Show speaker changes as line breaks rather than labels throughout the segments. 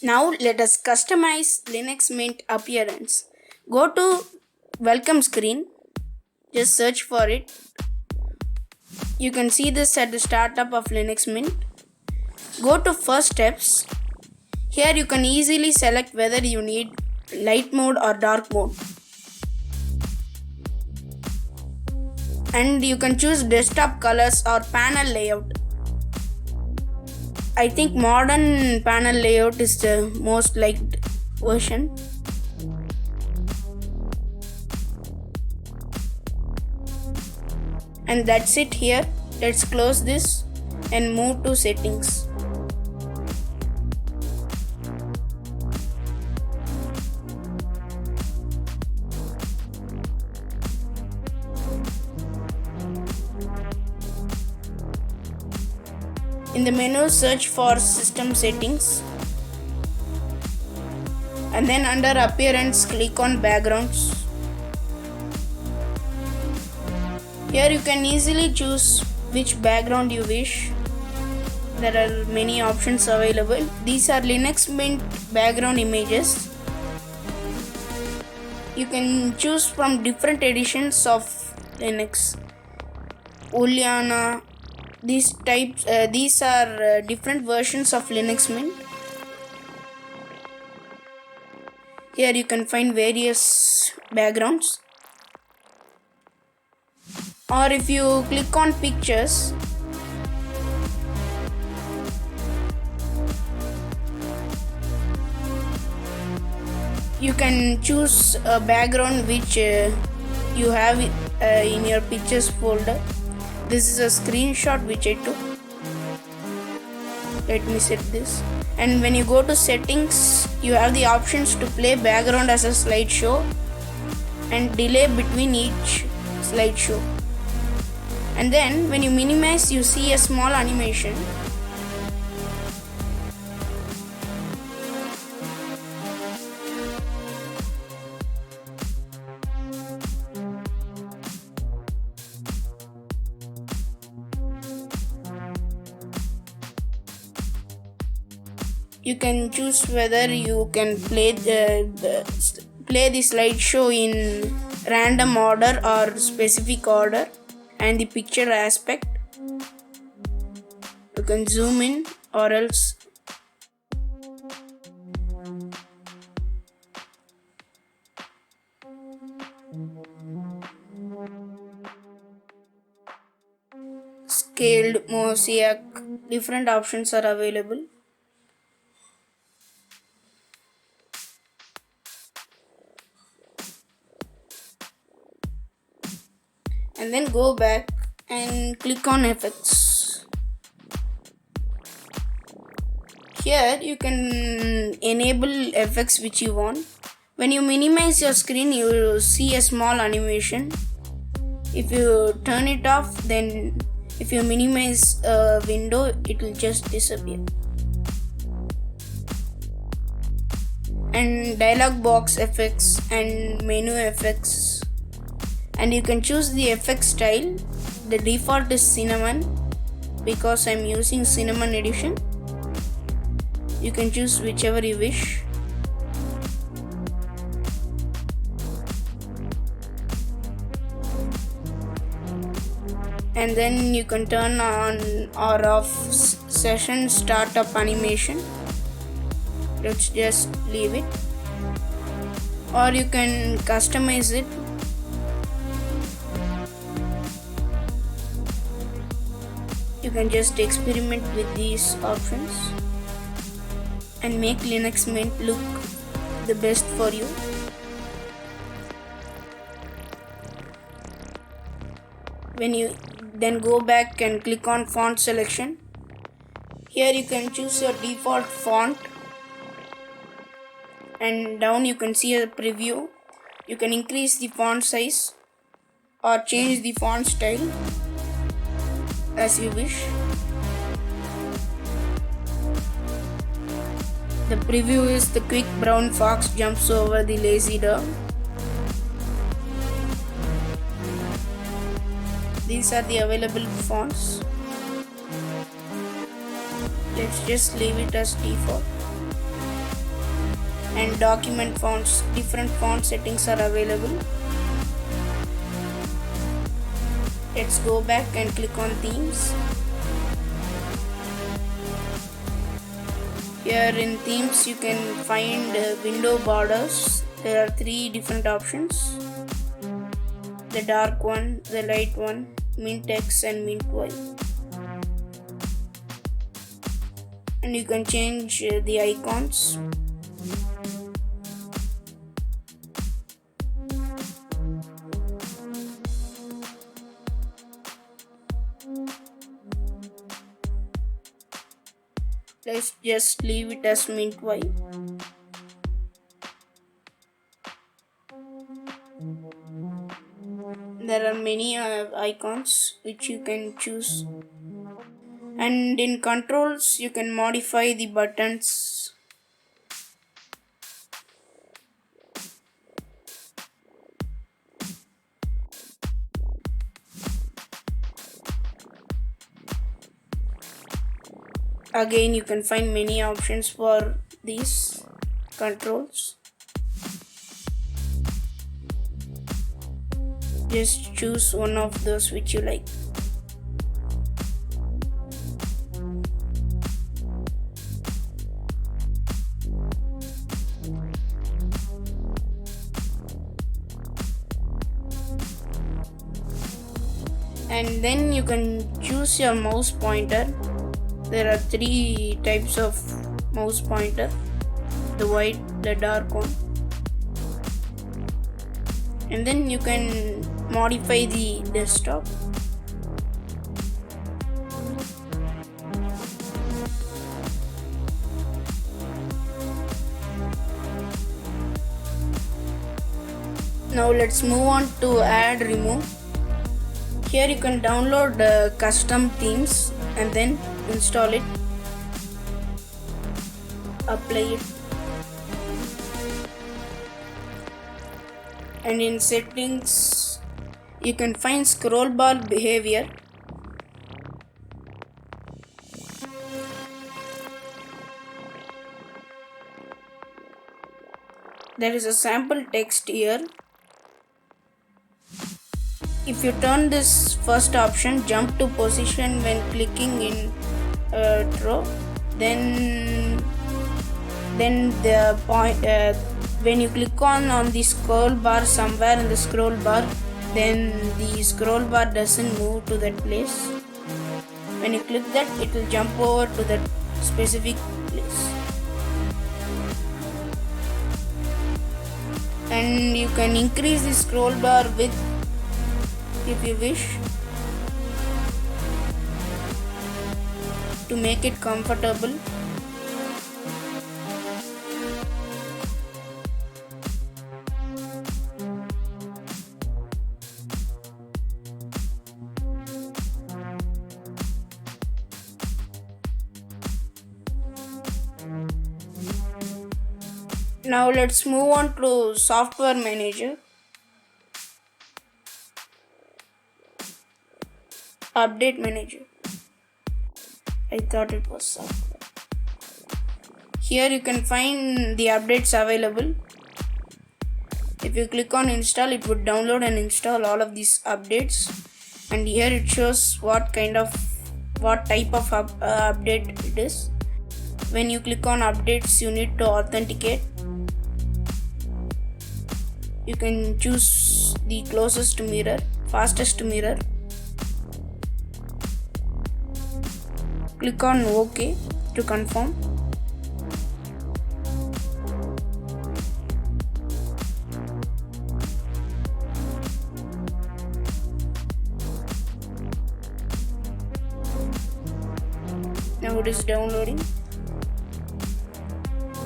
Now let us customize Linux Mint appearance. Go to welcome screen, just search for it. You can see this at the startup of Linux Mint. Go to first steps. Here you can easily select whether you need light mode or dark mode. And you can choose desktop colors or panel layout. I think modern panel layout is the most liked version. And that's it here. Let's close this and move to settings. In the menu, search for system settings and then under appearance click on backgrounds. Here you can easily choose which background you wish. There are many options available. These are Linux Mint background images. You can choose from different editions of Linux. Uliana. These are different versions of Linux Mint. Here you can find various backgrounds. Or if you click on pictures, you can choose a background which you have in your pictures folder. This is a screenshot which I took. Let me set this. And when you go to settings, you have the options to play background as a slideshow and delay between each slideshow. And then when you minimize, you see a small animation. You can choose whether you can play the slideshow in random order or specific order, and the picture aspect. You can zoom in or else scaled, mosaic. Different options are available. And then go back and click on effects. Here you can enable effects which you want. When you minimize your screen, you will see a small animation. If you turn it off, then if you minimize a window, it will just disappear. And dialog box effects and menu effects. And you can choose the effect style. The default is cinnamon because I'm using cinnamon edition. You can choose whichever you wish. And then you can turn on or off session startup animation. Let's just leave it. Or you can customize it. You can just experiment with these options and make Linux Mint look the best for you. When you then go back and click on font selection, here you can choose your default font, and down you can see a preview. You can increase the font size or change the font style as you wish. The preview is the quick brown fox jumps over the lazy dog. These are the available fonts. Let's just leave it as default. and document fonts. Different font settings are available. Let's go back and click on themes. Here in themes you can find window borders. There are 3 different options: the dark one, the light one, mint X and mint Y. And you can change the icons. Let's just leave it as mint Y. There are many icons which you can choose, and in controls you can modify the buttons. Again, you can find many options for these controls. Just choose one of those which you like. And then you can choose your mouse pointer. There are 3 types of mouse pointer: the white, the dark one. And then you can modify the desktop. Now let's move on to add remove. Here you can download custom themes and then install it, apply it, and in settings you can find scroll bar behavior. There is a sample text here. If you turn this first option, jump to position when clicking in row, then the point when you click on the scroll bar somewhere in the scroll bar, then the scroll bar doesn't move to that place. When you click that, it will jump over to that specific place. And you can increase the scroll bar width if you wish to make it comfortable. Now let's move on to software manager. Update manager. I thought it was software. Here you can find the updates available. If you click on install, it would download and install all of these updates. And here it shows what type of update it is. When you click on updates, you need to authenticate. You can choose the closest mirror, fastest mirror. Click on OK to confirm. Now it is downloading.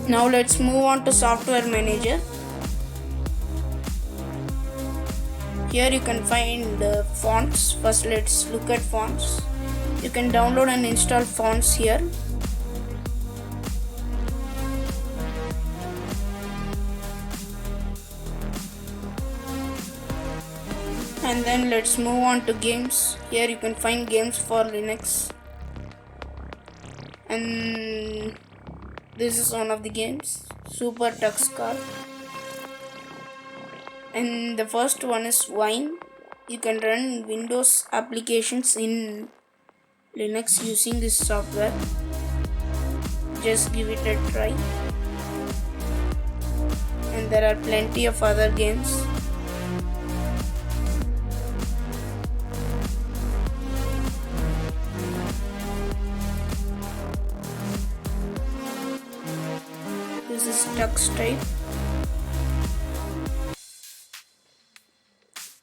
Now let's move on to software manager. Here you can find fonts. First let's look at fonts. You can download and install fonts here. And then let's move on to games. Here you can find games for Linux. And this is one of the games. Super Tux Card. And the first one is Wine. You can run Windows applications in Linux using this software. Just give it a try. And there are plenty of other games. This is Tux type.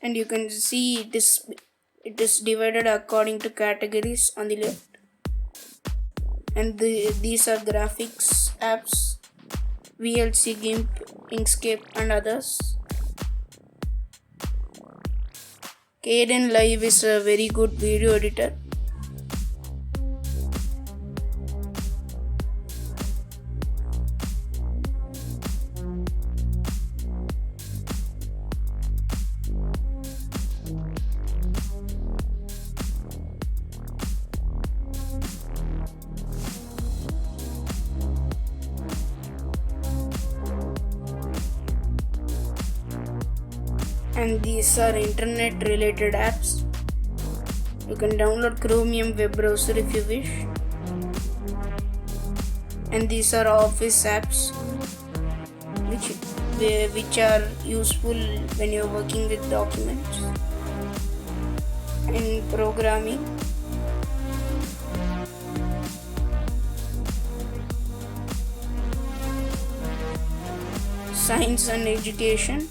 And you can see it is divided according to categories on the left. And these are graphics apps, VLC, GIMP, Inkscape and others. Kdenlive is a very good video editor. And these are internet related apps. You can download Chromium web browser if you wish. And these are office apps which are useful when you're working with documents and programming. Science and education.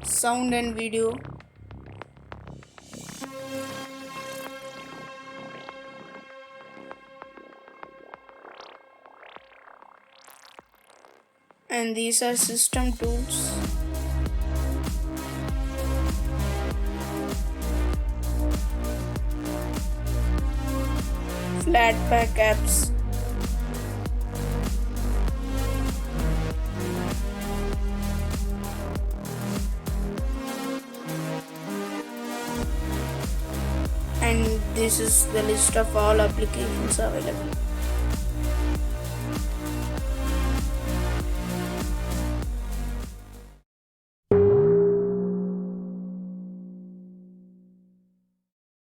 Sound and video. And these are system tools. Flatpak apps. And this is the list of all applications available.